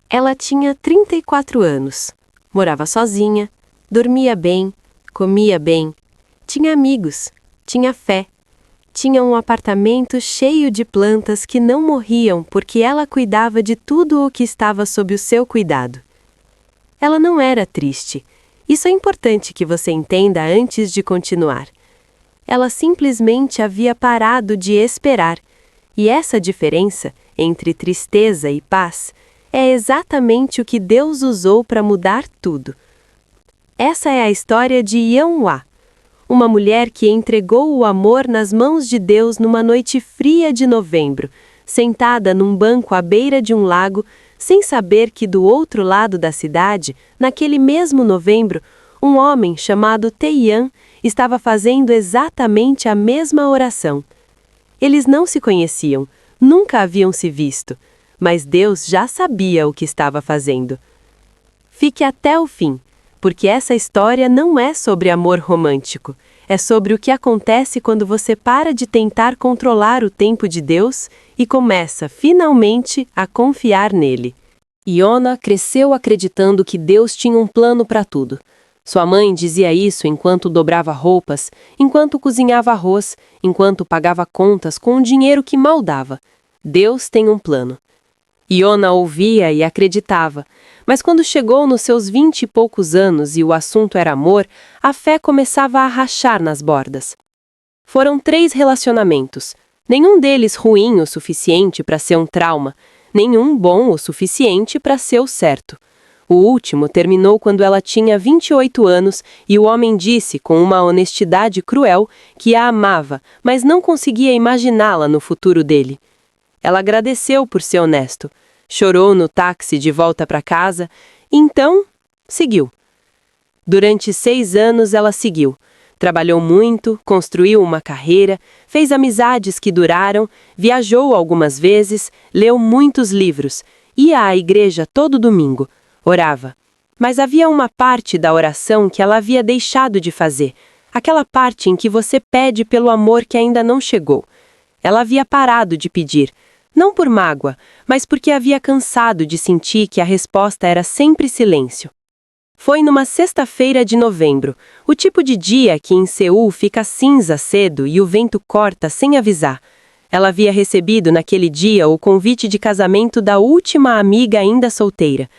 Ela tinha 34 anos, morava sozinha, dormia bem, comia bem, tinha amigos, tinha fé, tinha um apartamento cheio de plantas que não morriam porque ela cuidava de tudo o que estava sob o seu cuidado. Ela não era triste. Isso é importante que você entenda antes de continuar. Ela simplesmente havia parado de esperar, e essa diferença entre tristeza e paz é exatamente o que Deus usou para mudar tudo. Essa é a história de Yeonhwa, uma mulher que entregou o amor nas mãos de Deus numa noite fria de novembro, sentada num banco à beira de um lago, sem saber que do outro lado da cidade, naquele mesmo novembro, um homem chamado Taeyeon estava fazendo exatamente a mesma oração. Eles não se conheciam, nunca haviam se visto, mas Deus já sabia o que estava fazendo. Fique até o fim, porque essa história não é sobre amor romântico, é sobre o que acontece quando você para de tentar controlar o tempo de Deus e começa, finalmente, a confiar nele. Yona cresceu acreditando que Deus tinha um plano para tudo. Sua mãe dizia isso enquanto dobrava roupas, enquanto cozinhava arroz, enquanto pagava contas com um dinheiro que mal dava. Deus tem um plano. Yona ouvia e acreditava, mas quando chegou nos seus 20 e poucos anos e o assunto era amor, a fé começava a rachar nas bordas. Foram 3 relacionamentos, nenhum deles ruim o suficiente para ser um trauma, nenhum bom o suficiente para ser o certo. O último terminou quando ela tinha 28 anos e o homem disse, com uma honestidade cruel, que a amava, mas não conseguia imaginá-la no futuro dele. Ela agradeceu por ser honesto, chorou no táxi de volta para casa, e então seguiu. Durante 6 anos ela seguiu. Trabalhou muito, construiu uma carreira, fez amizades que duraram, viajou algumas vezes, leu muitos livros, ia à igreja todo domingo, orava. Mas havia uma parte da oração que ela havia deixado de fazer, aquela parte em que você pede pelo amor que ainda não chegou. Ela havia parado de pedir, não por mágoa, mas porque havia cansado de sentir que a resposta era sempre silêncio. Foi numa sexta-feira de novembro, o tipo de dia que em Seul fica cinza cedo e o vento corta sem avisar. Ela havia recebido naquele dia o convite de casamento da última amiga ainda solteira.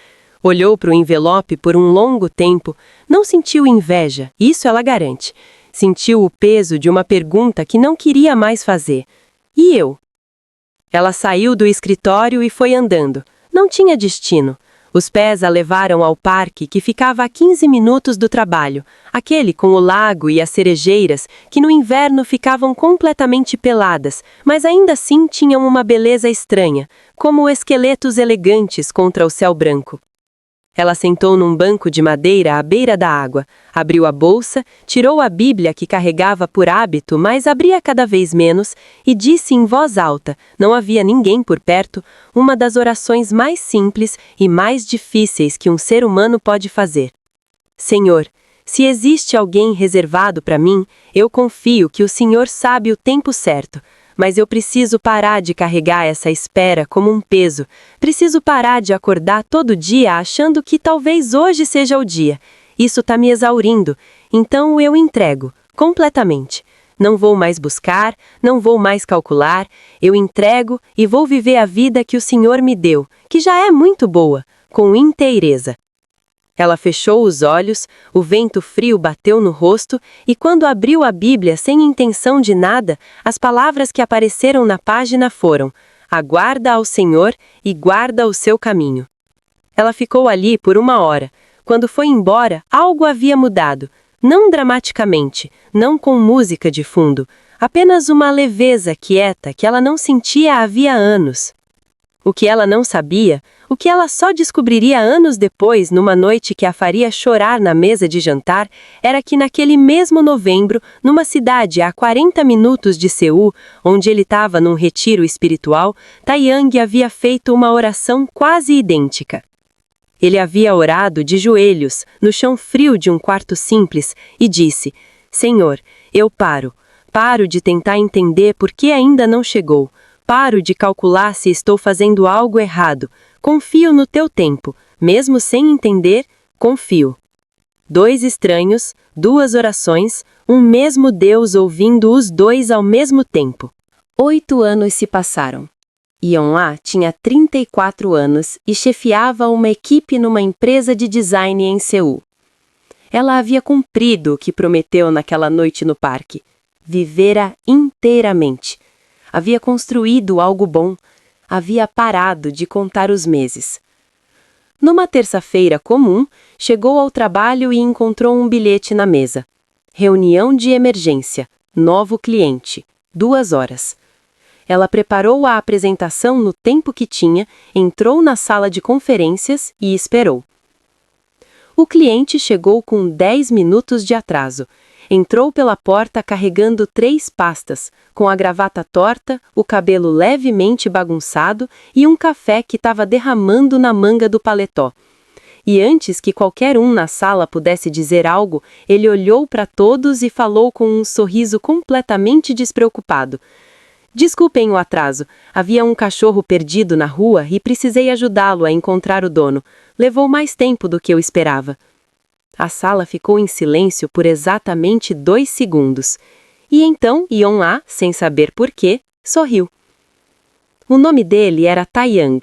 Olhou para o envelope por um longo tempo, não sentiu inveja, isso ela garante. Sentiu o peso de uma pergunta que não queria mais fazer. E eu? Ela saiu do escritório e foi andando. Não tinha destino. Os pés a levaram ao parque que ficava a 15 minutos do trabalho, aquele com o lago e as cerejeiras, que no inverno ficavam completamente peladas, mas ainda assim tinham uma beleza estranha, como esqueletos elegantes contra o céu branco. Ela sentou num banco de madeira à beira da água, abriu a bolsa, tirou a Bíblia que carregava por hábito, mas abria cada vez menos, e disse em voz alta, não havia ninguém por perto, uma das orações mais simples e mais difíceis que um ser humano pode fazer. Senhor, se existe alguém reservado para mim, eu confio que o Senhor sabe o tempo certo. Mas eu preciso parar de carregar essa espera como um peso. Preciso parar de acordar todo dia achando que talvez hoje seja o dia. Isso está me exaurindo. Então eu entrego, completamente. Não vou mais buscar, não vou mais calcular. Eu entrego e vou viver a vida que o Senhor me deu, que já é muito boa, com inteireza. Ela fechou os olhos, o vento frio bateu no rosto, e quando abriu a Bíblia sem intenção de nada, as palavras que apareceram na página foram: aguarda ao Senhor e guarda o seu caminho. Ela ficou ali por 1 hora. Quando foi embora, algo havia mudado. Não dramaticamente, não com música de fundo, apenas uma leveza quieta que ela não sentia havia anos. O que ela não sabia, o que ela só descobriria anos depois, numa noite que a faria chorar na mesa de jantar, era que naquele mesmo novembro, numa cidade a 40 minutos de Seul, onde ele estava num retiro espiritual, Taeyang havia feito uma oração quase idêntica. Ele havia orado de joelhos, no chão frio de um quarto simples, e disse: Senhor, eu paro de tentar entender por que ainda não chegou. Paro de calcular se estou fazendo algo errado. Confio no teu tempo, mesmo sem entender, confio. 2 estranhos, 2 orações, um mesmo Deus ouvindo os dois ao mesmo tempo. 8 anos se passaram. Yeon-ah tinha 34 anos e chefiava uma equipe numa empresa de design em Seul. Ela havia cumprido o que prometeu naquela noite no parque. Vivera inteiramente. Havia construído algo bom. Havia parado de contar os meses. Numa terça-feira comum, chegou ao trabalho e encontrou um bilhete na mesa. Reunião de emergência. Novo cliente. 2 horas. Ela preparou a apresentação no tempo que tinha, entrou na sala de conferências e esperou. O cliente chegou com 10 minutos de atraso. Entrou pela porta carregando 3 pastas, com a gravata torta, o cabelo levemente bagunçado e um café que estava derramando na manga do paletó. E antes que qualquer um na sala pudesse dizer algo, ele olhou para todos e falou com um sorriso completamente despreocupado. Desculpem o atraso. Havia um cachorro perdido na rua e precisei ajudá-lo a encontrar o dono. Levou mais tempo do que eu esperava. A sala ficou em silêncio por exatamente 2 segundos. E então Yeon-ah, sem saber porquê, sorriu. O nome dele era Tae-young,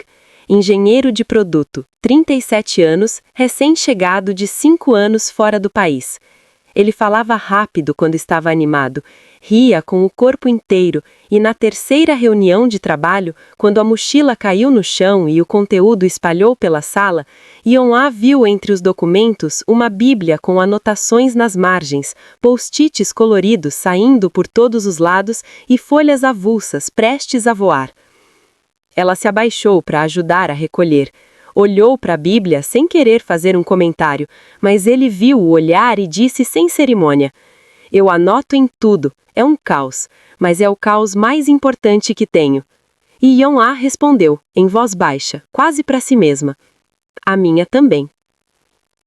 engenheiro de produto, 37 anos, recém-chegado de 5 anos fora do país. Ele falava rápido quando estava animado, ria com o corpo inteiro e na terceira reunião de trabalho, quando a mochila caiu no chão e o conteúdo espalhou pela sala, Yeon-ah viu entre os documentos uma bíblia com anotações nas margens, post-its coloridos saindo por todos os lados e folhas avulsas prestes a voar. Ela se abaixou para ajudar a recolher. Olhou para a Bíblia sem querer fazer um comentário, mas ele viu o olhar e disse sem cerimônia: "Eu anoto em tudo, é um caos, mas é o caos mais importante que tenho." E Yeon-ah respondeu, em voz baixa, quase para si mesma: "A minha também."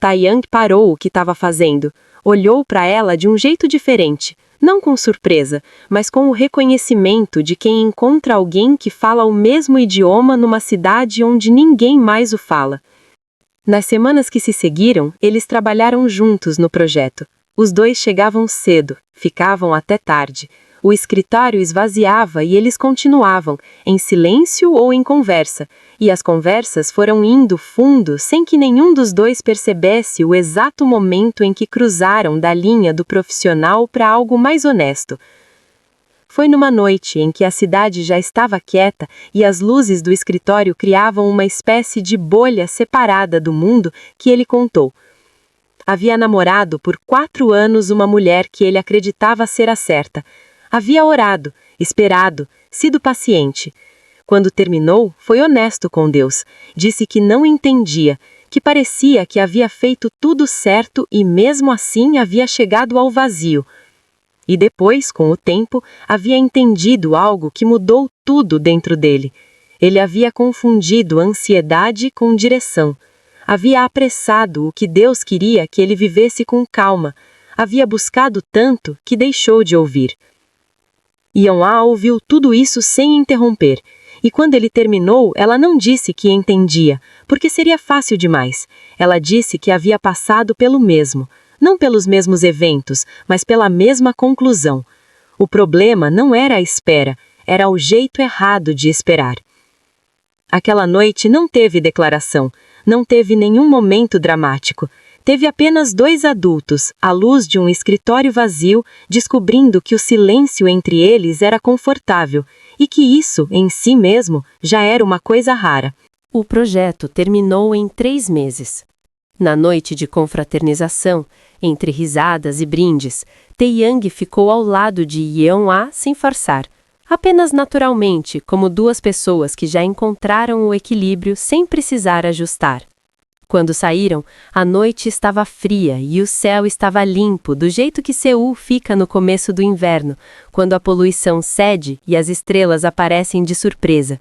Tae-young parou o que estava fazendo, olhou para ela de um jeito diferente, não com surpresa, mas com o reconhecimento de quem encontra alguém que fala o mesmo idioma numa cidade onde ninguém mais o fala. Nas semanas que se seguiram, eles trabalharam juntos no projeto. Os dois chegavam cedo, ficavam até tarde. O escritório esvaziava e eles continuavam, em silêncio ou em conversa, e as conversas foram indo fundo sem que nenhum dos dois percebesse o exato momento em que cruzaram da linha do profissional para algo mais honesto. Foi numa noite em que a cidade já estava quieta e as luzes do escritório criavam uma espécie de bolha separada do mundo que ele contou. Havia namorado por 4 anos uma mulher que ele acreditava ser a certa. Havia orado, esperado, sido paciente. Quando terminou, foi honesto com Deus. Disse que não entendia, que parecia que havia feito tudo certo e mesmo assim havia chegado ao vazio. E depois, com o tempo, havia entendido algo que mudou tudo dentro dele. Ele havia confundido ansiedade com direção. Havia apressado o que Deus queria que ele vivesse com calma. Havia buscado tanto que deixou de ouvir. Yeon-ah ouviu tudo isso sem interromper, e quando ele terminou, ela não disse que entendia, porque seria fácil demais. Ela disse que havia passado pelo mesmo, não pelos mesmos eventos, mas pela mesma conclusão. O problema não era a espera, era o jeito errado de esperar. Aquela noite não teve declaração, não teve nenhum momento dramático. Teve apenas 2 adultos, à luz de um escritório vazio, descobrindo que o silêncio entre eles era confortável e que isso, em si mesmo, já era uma coisa rara. O projeto terminou em 3 meses. Na noite de confraternização, entre risadas e brindes, Tae-young ficou ao lado de Yeon-ah sem forçar, apenas naturalmente, como 2 pessoas que já encontraram o equilíbrio sem precisar ajustar. Quando saíram, a noite estava fria e o céu estava limpo, do jeito que Seul fica no começo do inverno, quando a poluição cede e as estrelas aparecem de surpresa.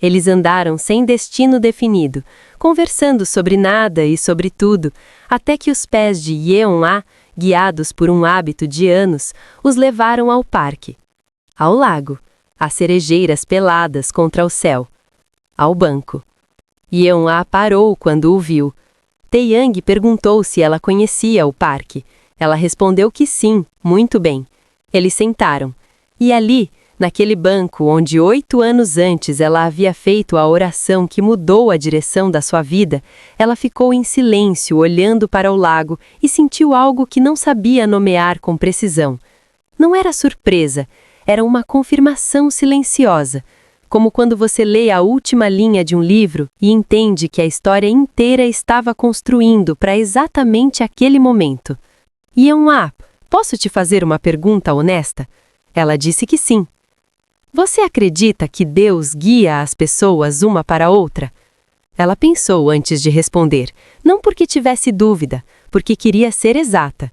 Eles andaram sem destino definido, conversando sobre nada e sobre tudo, até que os pés de Yeon-ah, guiados por um hábito de anos, os levaram ao parque, ao lago, às cerejeiras peladas contra o céu, ao banco. Yeon-ah parou quando o viu. Tae-young perguntou se ela conhecia o parque. Ela respondeu que sim, muito bem. Eles sentaram. E ali, naquele banco onde 8 anos antes ela havia feito a oração que mudou a direção da sua vida, ela ficou em silêncio olhando para o lago e sentiu algo que não sabia nomear com precisão. Não era surpresa, era uma confirmação silenciosa, como quando você lê a última linha de um livro e entende que a história inteira estava construindo para exatamente aquele momento. Yeon-ah, posso te fazer uma pergunta honesta? Ela disse que sim. Você acredita que Deus guia as pessoas uma para a outra? Ela pensou antes de responder, não porque tivesse dúvida, porque queria ser exata.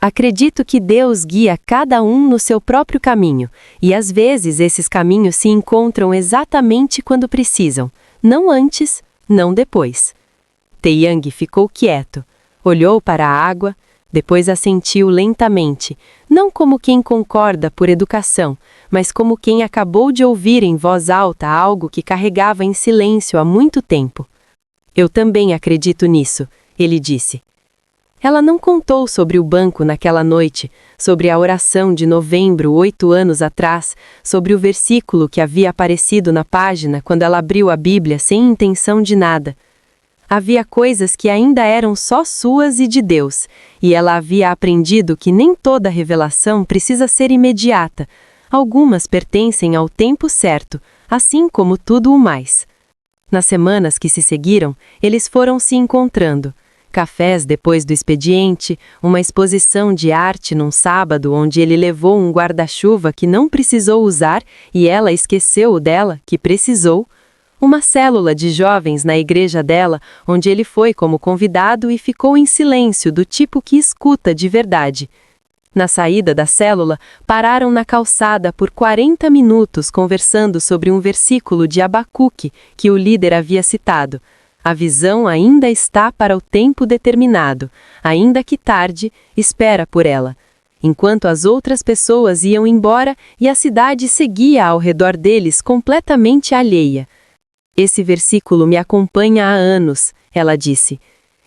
Acredito que Deus guia cada um no seu próprio caminho, e às vezes esses caminhos se encontram exatamente quando precisam, não antes, não depois. Tae-young ficou quieto, olhou para a água, depois assentiu lentamente, não como quem concorda por educação, mas como quem acabou de ouvir em voz alta algo que carregava em silêncio há muito tempo. Eu também acredito nisso, ele disse. Ela não contou sobre o banco naquela noite, sobre a oração de novembro 8 anos atrás, sobre o versículo que havia aparecido na página quando ela abriu a Bíblia sem intenção de nada. Havia coisas que ainda eram só suas e de Deus, e ela havia aprendido que nem toda revelação precisa ser imediata. Algumas pertencem ao tempo certo, assim como tudo o mais. Nas semanas que se seguiram, eles foram se encontrando. Cafés depois do expediente, uma exposição de arte num sábado onde ele levou um guarda-chuva que não precisou usar e ela esqueceu o dela, que precisou, uma célula de jovens na igreja dela, onde ele foi como convidado e ficou em silêncio do tipo que escuta de verdade. Na saída da célula, pararam na calçada por 40 minutos conversando sobre um versículo de Abacuque que o líder havia citado. A visão ainda está para o tempo determinado, ainda que tarde, espera por ela. Enquanto as outras pessoas iam embora e a cidade seguia ao redor deles completamente alheia. Esse versículo me acompanha há anos, ela disse.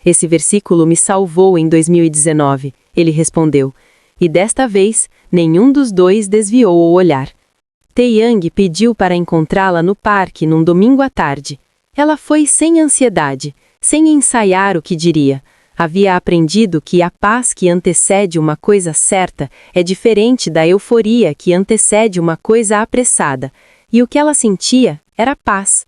Esse versículo me salvou em 2019, ele respondeu. E desta vez, nenhum dos dois desviou o olhar. Tae-young pediu para encontrá-la no parque num domingo à tarde. Ela foi sem ansiedade, sem ensaiar o que diria. Havia aprendido que a paz que antecede uma coisa certa é diferente da euforia que antecede uma coisa apressada, e o que ela sentia era paz.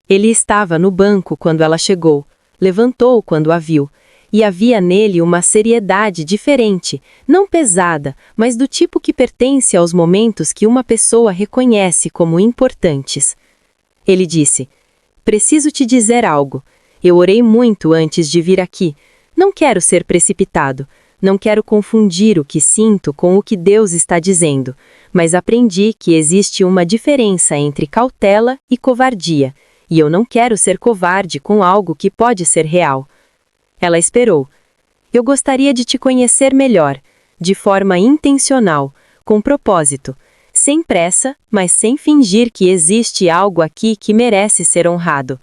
Ele estava no banco quando ela chegou, levantou quando a viu, e havia nele uma seriedade diferente, não pesada, mas do tipo que pertence aos momentos que uma pessoa reconhece como importantes. Ele disse: preciso te dizer algo. Eu orei muito antes de vir aqui. Não quero ser precipitado. Não quero confundir o que sinto com o que Deus está dizendo. Mas aprendi que existe uma diferença entre cautela e covardia. E eu não quero ser covarde com algo que pode ser real. Ela esperou. Eu gostaria de te conhecer melhor, de forma intencional, com propósito. Sem pressa, mas sem fingir que existe algo aqui que merece ser honrado.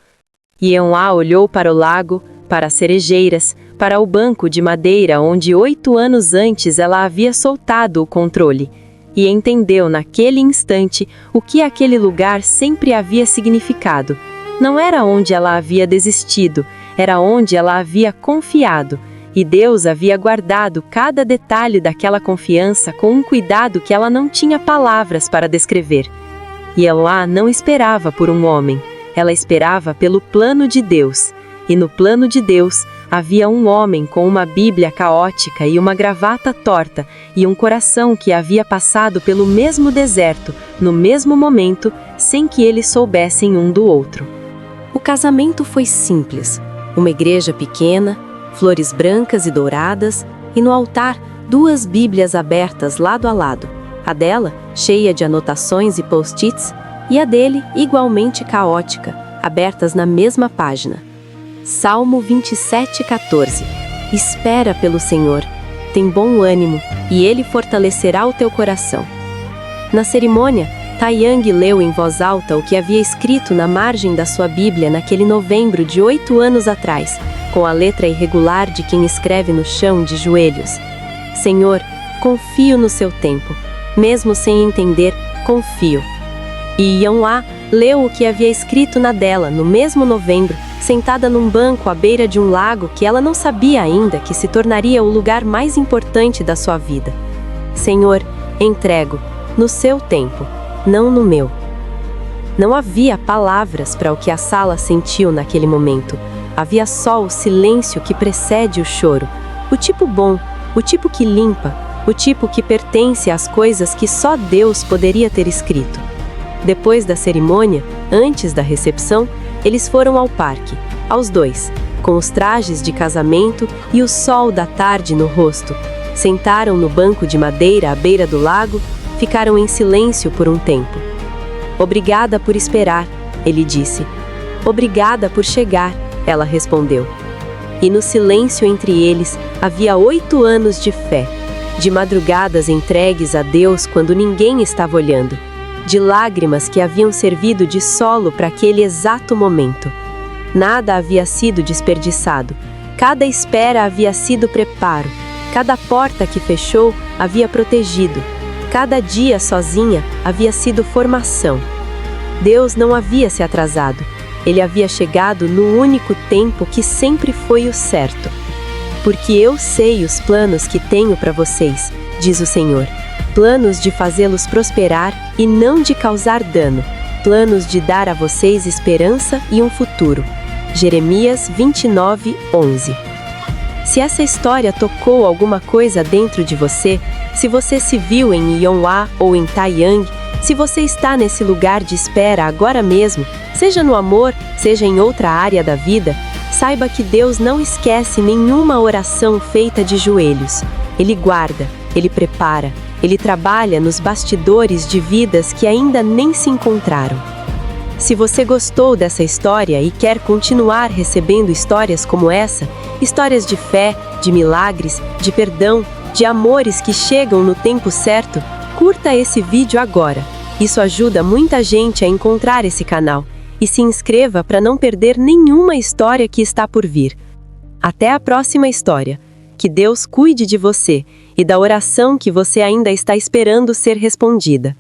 Yeon-ah olhou para o lago, para as cerejeiras, para o banco de madeira onde 8 anos antes ela havia soltado o controle, e entendeu naquele instante o que aquele lugar sempre havia significado. Não era onde ela havia desistido, era onde ela havia confiado. E Deus havia guardado cada detalhe daquela confiança com um cuidado que ela não tinha palavras para descrever. E ela não esperava por um homem, ela esperava pelo plano de Deus. E no plano de Deus, havia um homem com uma Bíblia caótica e uma gravata torta, e um coração que havia passado pelo mesmo deserto, no mesmo momento, sem que eles soubessem um do outro. O casamento foi simples, uma igreja pequena, flores brancas e douradas, e no altar, 2 Bíblias abertas lado a lado, a dela, cheia de anotações e post-its, e a dele, igualmente caótica, abertas na mesma página. Salmo 27:14. Espera pelo Senhor, tem bom ânimo, e Ele fortalecerá o teu coração. Na cerimônia, Taeyang leu em voz alta o que havia escrito na margem da sua Bíblia naquele novembro de 8 anos atrás, com a letra irregular de quem escreve no chão de joelhos. Senhor, confio no seu tempo. Mesmo sem entender, confio. E Yeon-ah leu o que havia escrito na dela, no mesmo novembro, sentada num banco à beira de um lago que ela não sabia ainda que se tornaria o lugar mais importante da sua vida. Senhor, entrego, no seu tempo, não no meu. Não havia palavras para o que a sala sentiu naquele momento. Havia só o silêncio que precede o choro. O tipo bom, o tipo que limpa, o tipo que pertence às coisas que só Deus poderia ter escrito. Depois da cerimônia, antes da recepção, eles foram ao parque, aos dois, com os trajes de casamento e o sol da tarde no rosto. Sentaram no banco de madeira à beira do lago, ficaram em silêncio por um tempo. Obrigada por esperar, ele disse. Obrigada por chegar, ela respondeu. E no silêncio entre eles havia 8 anos de fé, de madrugadas entregues a Deus quando ninguém estava olhando, de lágrimas que haviam servido de solo para aquele exato momento. Nada havia sido desperdiçado, cada espera havia sido preparo, cada porta que fechou havia protegido, cada dia sozinha havia sido formação. Deus não havia se atrasado, ele havia chegado no único tempo que sempre foi o certo. Porque eu sei os planos que tenho para vocês, diz o Senhor, planos de fazê-los prosperar e não de causar dano, planos de dar a vocês esperança e um futuro. Jeremias 29:11. Se essa história tocou alguma coisa dentro de você, se você se viu em Yeon-ah ou em Taeyang, se você está nesse lugar de espera agora mesmo, seja no amor, seja em outra área da vida, saiba que Deus não esquece nenhuma oração feita de joelhos. Ele guarda, Ele prepara, Ele trabalha nos bastidores de vidas que ainda nem se encontraram. Se você gostou dessa história e quer continuar recebendo histórias como essa, histórias de fé, de milagres, de perdão, de amores que chegam no tempo certo, curta esse vídeo agora. Isso ajuda muita gente a encontrar esse canal. E se inscreva para não perder nenhuma história que está por vir. Até a próxima história. Que Deus cuide de você e da oração que você ainda está esperando ser respondida.